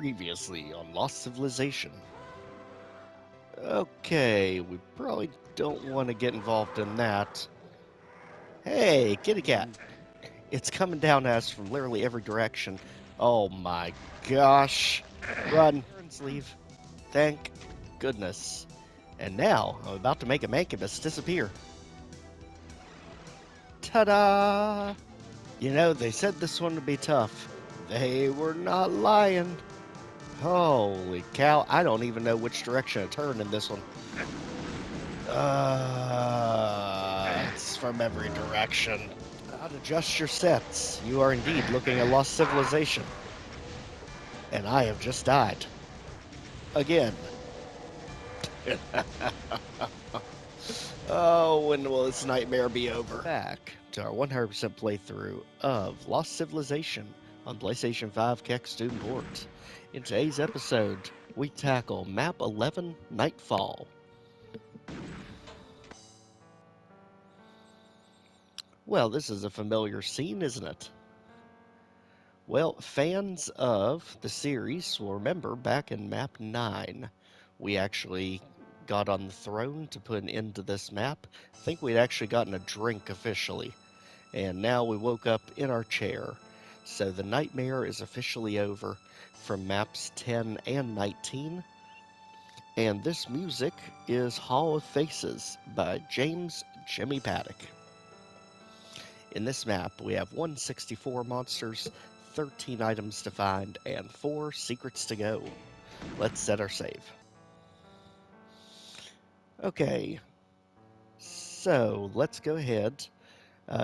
Previously on Lost Civilization. Okay, we probably don't want to get involved in that. Hey, kitty cat. It's coming down at us from literally every direction. Oh my gosh. Run. Parents leave. Thank goodness. And now, I'm about to make a mancubus disappear. Ta-da! You know, they said this one would be tough. They were not lying. Holy cow, I don't even know which direction to turn in this one. It's from every direction. Adjust your sets. You are indeed looking at Lost Civilization. And I have just died. Again. Oh, when will this nightmare be over? Back to our 100% playthrough of Lost Civilization on PlayStation 5 Keck Student Port. In today's episode, we tackle MAP11 Nightfall. Well, this is a familiar scene, isn't it? Well, fans of the series will remember back in map 9, we actually got on the throne to put an end to this map. I think we'd actually gotten a drink officially, and now we woke up in our chair. So the nightmare is officially over from maps 10 and 19. And this music is Hall of Faces by James Jimmy Paddock. In this map, we have 164 monsters, 13 items to find, and 4 secrets to go. Let's set our save. Okay, so let's go ahead.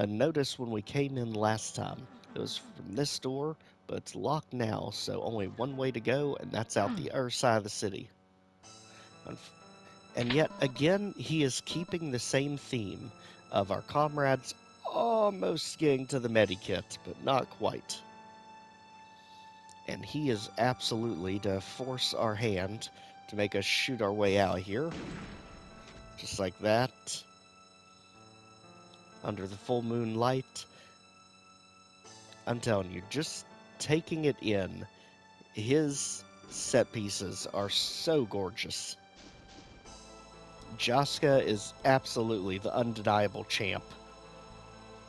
Notice when we came in last time, it was from this door, but it's locked now, so only one way to go, and that's out the other side of the city. And yet again, he is keeping the same theme of our comrades almost getting to the medikit, but not quite. And he is absolutely to force our hand to make us shoot our way out of here. Just like that. Under the full moonlight. I'm telling you, just taking it in, his set pieces are so gorgeous. Jaska is absolutely the undeniable champ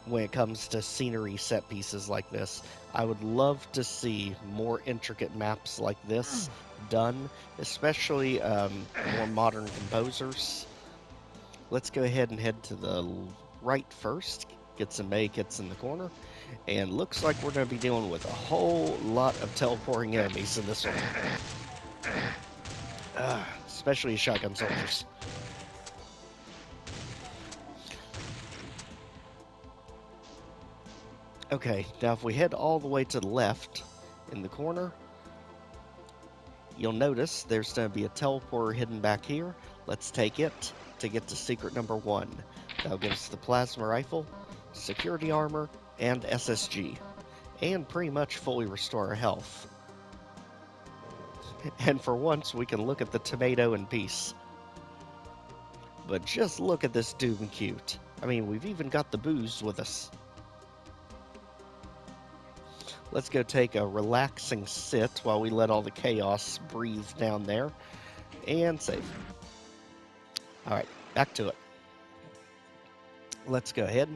when it comes to scenery set pieces like this. I would love to see more intricate maps like this done, especially more modern composers. Let's go ahead and head to the right first, get some medikits in the corner, and looks like we're going to be dealing with a whole lot of teleporting enemies in this one. Especially shotgun soldiers. Okay, now if we head all the way to the left in the corner, you'll notice there's going to be a teleporter hidden back here. Let's take it to get to secret number 1. That'll give us the plasma rifle, security armor, and SSG, and pretty much fully restore our health. And for once, we can look at the tomato in peace. But just look at this Doom cute. I mean, we've even got the booze with us. Let's go take a relaxing sit while we let all the chaos breathe down there. And save. Alright, back to it. Let's go ahead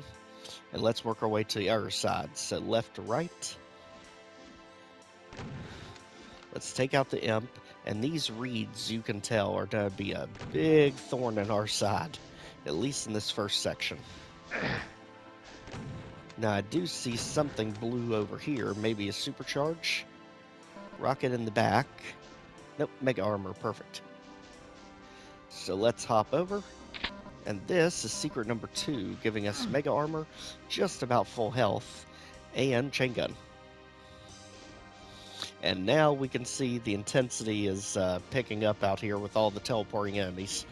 and let's work our way to the other side. So left to right. Let's take out the imp. And these reeds, you can tell, are going to be a big thorn in our side. At least in this first section. Now, I do see something blue over here, maybe a supercharge. Rocket in the back. Nope, mega armor, perfect. So let's hop over. And this is secret number 2, giving us mega armor, just about full health, and chain gun. And now we can see the intensity is picking up out here with all the teleporting enemies.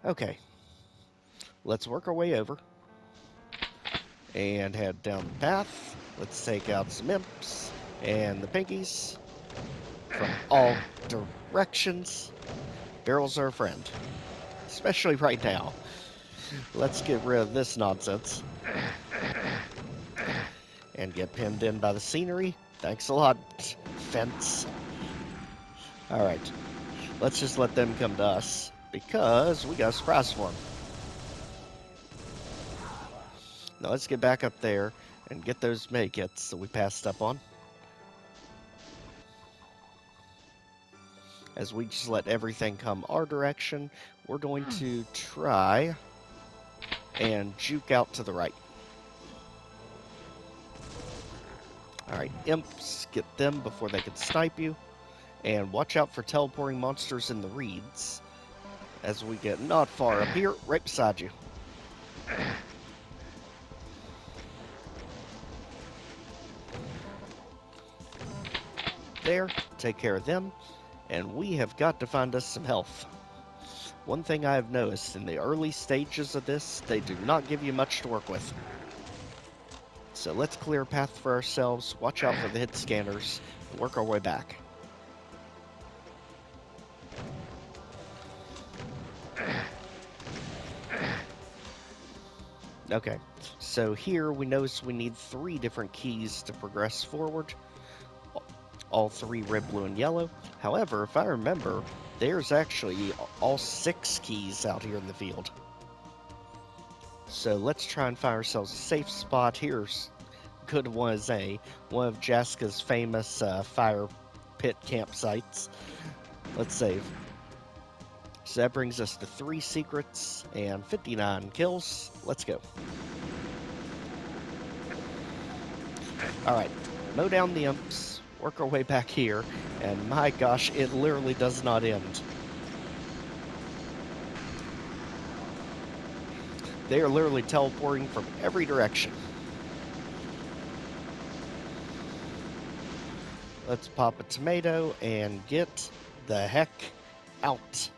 Okay, let's work our way over. And head down the path. Let's take out some imps and the pinkies from all directions. Barrels are a friend, especially right now. Let's get rid of this nonsense and get pinned in by the scenery. Thanks a lot. defense. Alright, let's just let them come to us, because we got a surprise for them. Now let's get back up there and get those medikits that we passed up on. As we just let everything come our direction, we're going to try and juke out to the right. Alright, imps, get them before they can snipe you. And watch out for teleporting monsters in the reeds. As we get not far up here, right beside you. There, take care of them. And we have got to find us some health. One thing I have noticed, in the early stages of this, they do not give you much to work with. So let's clear a path for ourselves, watch out for the hit scanners, and work our way back. Okay, so here we notice we need 3 different keys to progress forward. All 3 red, blue, and yellow. However, if I remember, there's actually all 6 keys out here in the field. So let's try and find ourselves a safe spot. Here's good one is one of Jaska's famous fire pit campsites. Let's save. So that brings us to 3 secrets and 59 kills. Let's go. Alright, mow down the imps, work our way back here, and my gosh, it literally does not end. They are literally teleporting from every direction. Let's pop a tomato and get the heck out.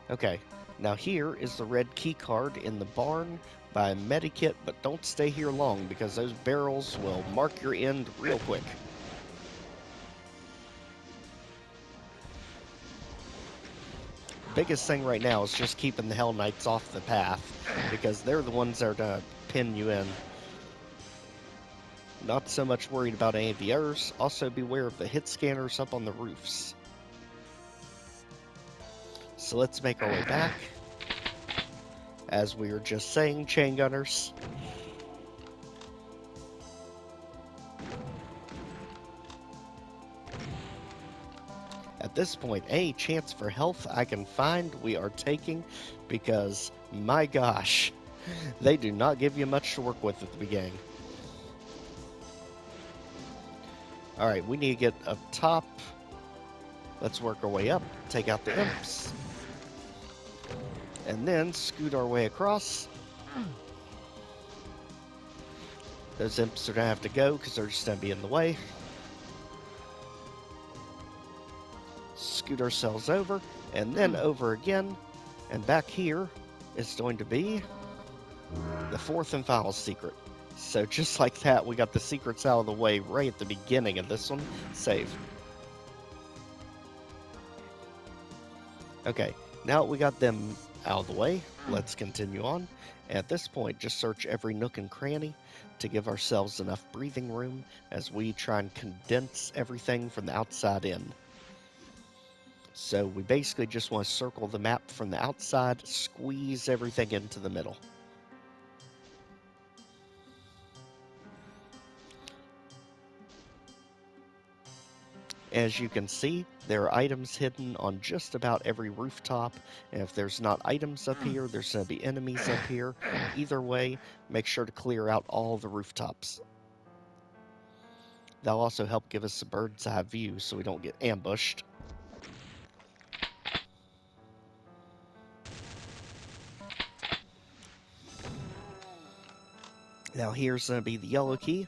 Okay, now here is the red key card in the barn. Buy a medikit, but don't stay here long because those barrels will mark your end real quick. Biggest thing right now is just keeping the Hell Knights off the path, because they're the ones that are going to pin you in. Not so much worried about any of the others. Also beware of the hit scanners up on the roofs. So let's make our way back. As we were just saying, chain gunners. At this point, any chance for health I can find, we are taking, because, my gosh, they do not give you much to work with at the beginning. Alright, we need to get up top. Let's work our way up, take out the imps, and then scoot our way across. Those imps are going to have to go, because they're just going to be in the way. Scoot ourselves over, and then over again, and back here is going to be the 4th and final secret. So just like that, we got the secrets out of the way right at the beginning of this one. Save. Okay, now that we got them out of the way, let's continue on. At this point, just search every nook and cranny to give ourselves enough breathing room as we try and condense everything from the outside in. So we basically just want to circle the map from the outside, squeeze everything into the middle. As you can see, there are items hidden on just about every rooftop, and if there's not items up here, there's going to be enemies up here. Either way, make sure to clear out all the rooftops. That'll also help give us a bird's eye view so we don't get ambushed. Now here's going to be the yellow key,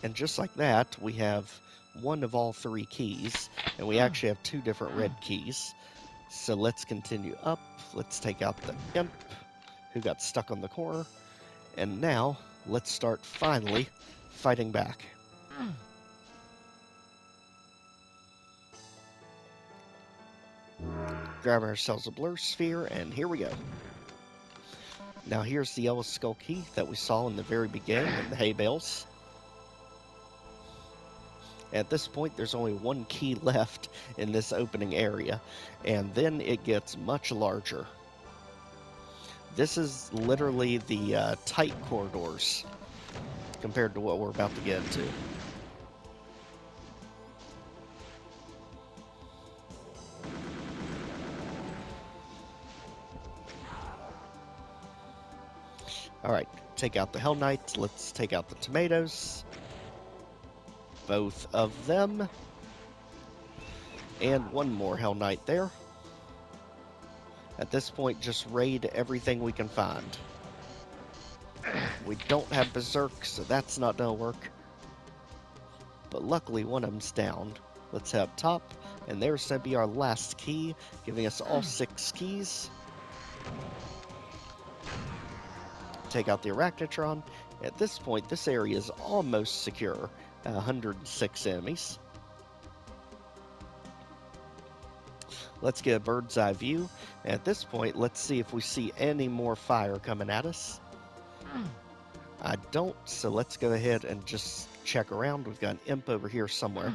and just like that, we have one of all 3 keys, and we actually have 2 different red keys. So let's continue up. Let's take out the imp who got stuck on the corner, and now let's start finally fighting back. Grab ourselves a blur sphere, and here we go. Now here's the yellow skull key that we saw in the very beginning in the hay bales. At this point, there's only one key left in this opening area, and then it gets much larger. This is literally the tight corridors compared to what we're about to get into. Alright, take out the Hell Knights. Let's take out the tomatoes. Both of them. And one more Hell Knight there. At this point, just raid everything we can find. We don't have Berserk, so that's not gonna work. But luckily, one of them's down. Let's head up top, and there's gonna be our last key, giving us all 6 keys. Take out the Arachnotron. At this point, this area is almost secure. 106 enemies. Let's get a bird's eye view. At this point, let's see if we see any more fire coming at us. I don't, so let's go ahead and just check around. We've got an imp over here somewhere.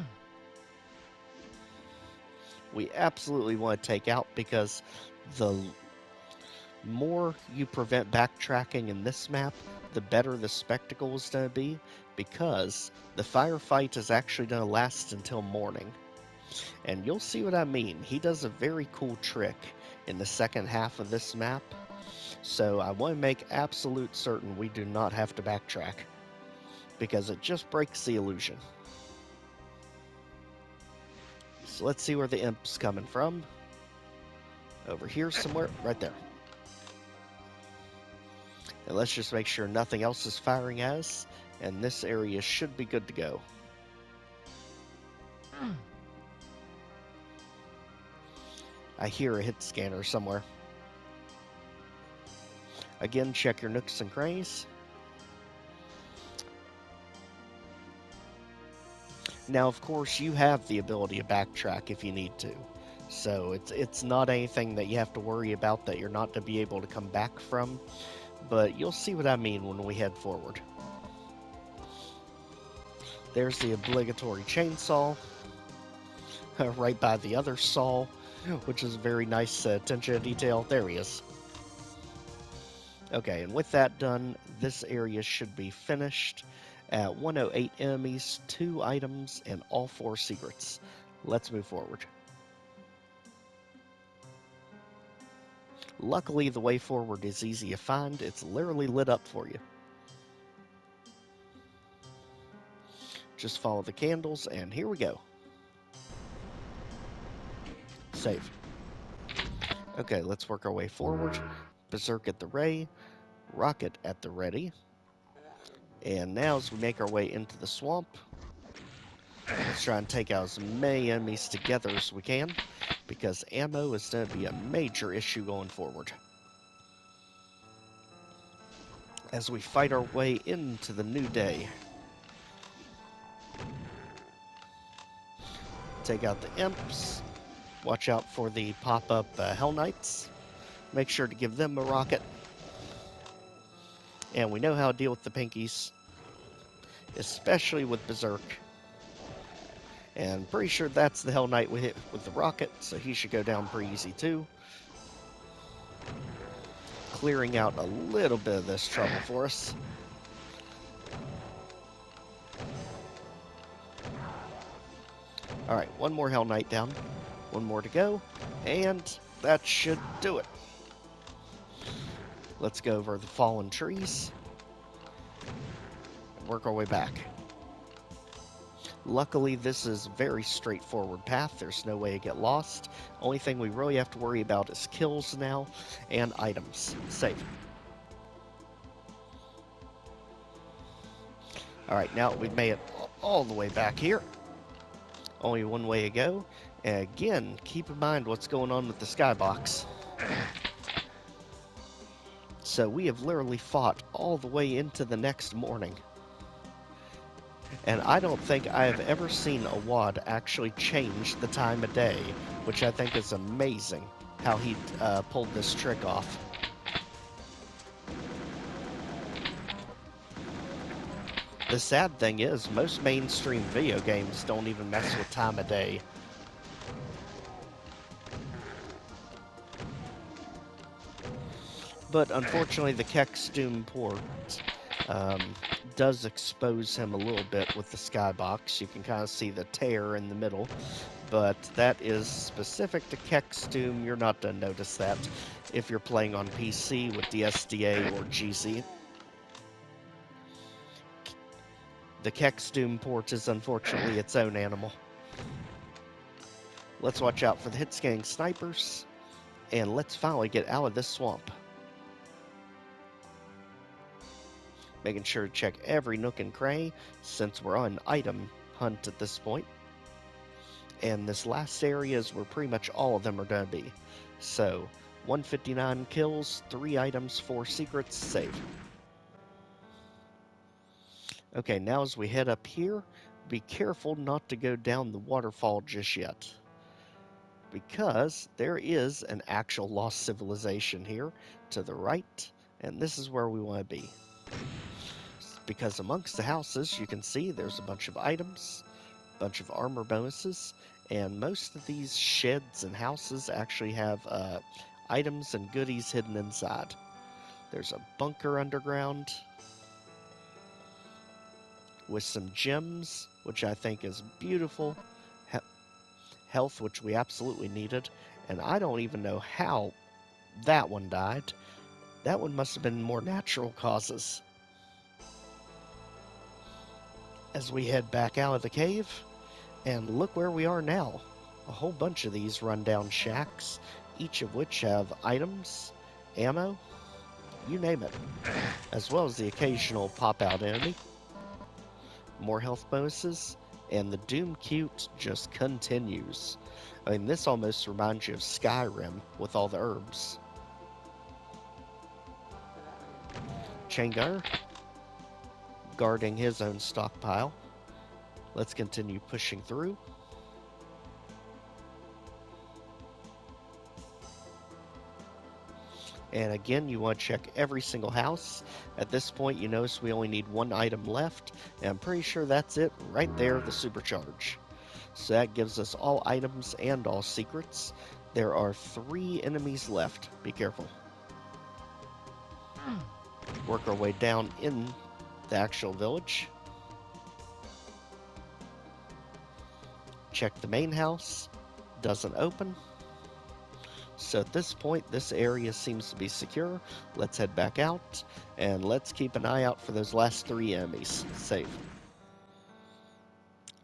We absolutely want to take out, because the more you prevent backtracking in this map, the better the spectacle is going to be, because the firefight is actually going to last until morning. And you'll see what I mean. He does a very cool trick in the second half of this map, so I want to make absolute certain we do not have to backtrack, because it just breaks the illusion. So let's see where the imp's coming from. Over here somewhere, right there. And let's just make sure nothing else is firing at us, and this area should be good to go. I hear a hit scanner somewhere. Again, check your nooks and crannies. Now, of course, you have the ability to backtrack if you need to. So it's not anything that you have to worry about that you're not to be able to come back from. But you'll see what I mean when we head forward. There's the obligatory chainsaw. Right by the other saw, which is a very nice attention to detail. There he is. Okay, and with that done, this area should be finished at 108 enemies, 2 items, and all 4 secrets. Let's move forward. Luckily, the way forward is easy to find. It's literally lit up for you. Just follow the candles, and here we go. Save. Okay, let's work our way forward. Berserk at the ray, rocket at the ready. And now as we make our way into the swamp, let's try and take out as many enemies together as we can, because ammo is going to be a major issue going forward. As we fight our way into the new day. Take out the imps. Watch out for the pop-up Hell Knights. Make sure to give them a rocket. And we know how to deal with the pinkies, especially with Berserk. And pretty sure that's the Hell Knight we hit with the rocket, so he should go down pretty easy too. Clearing out a little bit of this trouble for us. Alright, one more Hell Knight down. One more to go, and that should do it. Let's go over the fallen trees and work our way back. Luckily, this is a very straightforward path. There's no way to get lost. Only thing we really have to worry about is kills now and items. Save. Alright, now we've made it all the way back here. Only one way to go. And again, keep in mind what's going on with the skybox. So we have literally fought all the way into the next morning. And I don't think I have ever seen a WAD actually change the time of day, which I think is amazing how he pulled this trick off. The sad thing is, most mainstream video games don't even mess with time of day. But unfortunately, the Kex Doom port does expose him a little bit with the skybox. You can kind of see the tear in the middle, but that is specific to Kex Doom. You're not going to notice that if you're playing on PC with the SDA or GZ. The Kex Doom port is unfortunately its own animal. Let's watch out for the hit scanning snipers, and let's finally get out of this swamp. Making sure to check every nook and cranny since we're on item hunt at this point. And this last area is where pretty much all of them are going to be. So, 159 kills, 3 items, 4 secrets, save. Okay, now as we head up here, be careful not to go down the waterfall just yet, because there is an actual lost civilization here to the right, and this is where we want to be. Because amongst the houses, you can see there's a bunch of items, a bunch of armor bonuses, and most of these sheds and houses actually have items and goodies hidden inside. There's a bunker underground with some gems, which I think is beautiful, health, which we absolutely needed, and I don't even know how that one died. That one must have been more natural causes. As we head back out of the cave, and look where we are now. A whole bunch of these rundown shacks, each of which have items, ammo, you name it, as well as the occasional pop-out enemy, more health bonuses, and the Doom Cute just continues. I mean, this almost reminds you of Skyrim with all the herbs. Chain Gunner, guarding his own stockpile. Let's continue pushing through. And again, you want to check every single house. At this point, you notice we only need 1 item left, and I'm pretty sure that's it right there, the supercharge. So that gives us all items and all secrets. There are 3 enemies left. Be careful. Work our way down in the actual village. Check the main house. Doesn't open. So at this point, this area seems to be secure. Let's head back out, and let's keep an eye out for those last 3 enemies. Save.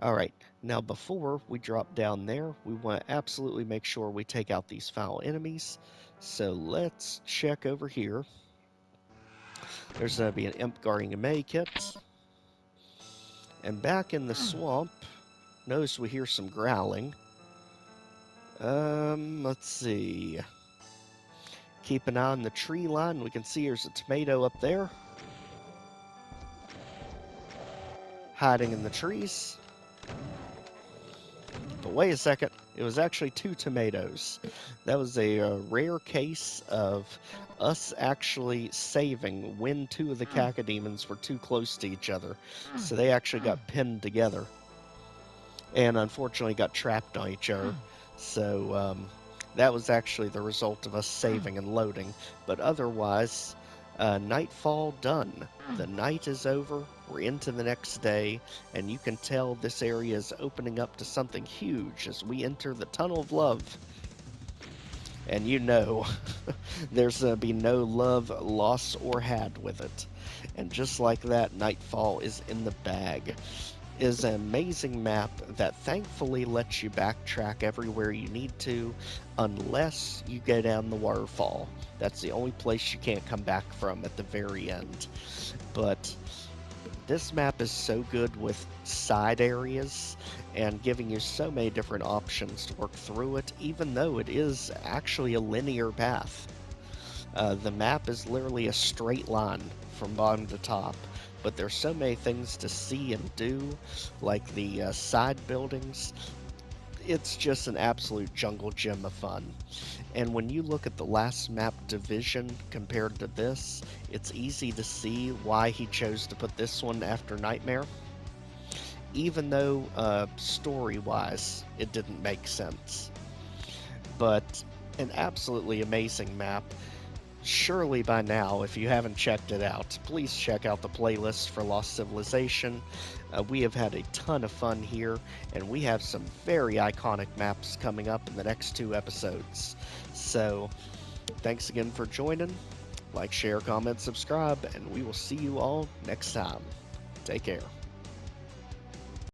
Alright, now before we drop down there, we want to absolutely make sure we take out these foul enemies. So let's check over here. There's going to be an imp guarding a medikit. And back in the swamp, notice we hear some growling. Let's see. Keep an eye on the tree line. We can see there's a tomato up there, hiding in the trees. But wait a second, it was actually 2 tomatoes. That was a rare case of us actually saving when 2 of the cacodemons were too close to each other. So they actually got pinned together, and unfortunately got trapped on each other. So that was actually the result of us saving and loading. But otherwise, Nightfall done. The night is over, we're into the next day, and you can tell this area is opening up to something huge as we enter the Tunnel of Love. And you know, there's going to be no love lost or had with it. And just like that, Nightfall is in the bag. Is an amazing map that thankfully lets you backtrack everywhere you need to, unless you go down the waterfall. That's the only place you can't come back from at the very end. But this map is so good with side areas and giving you so many different options to work through it, even though it is actually a linear path. The map is literally a straight line from bottom to top. But there's so many things to see and do, like the side buildings. It's just an absolute jungle gym of fun. And when you look at the last map Division compared to this, it's easy to see why he chose to put this one after Nightmare. Even though story-wise, it didn't make sense. But an absolutely amazing map. Surely by now, if you haven't checked it out, please check out the playlist for Lost Civilization. We have had a ton of fun here, and we have some very iconic maps coming up in the next 2 episodes. So, thanks again for joining. Like, share, comment, subscribe, and we will see you all next time. Take care.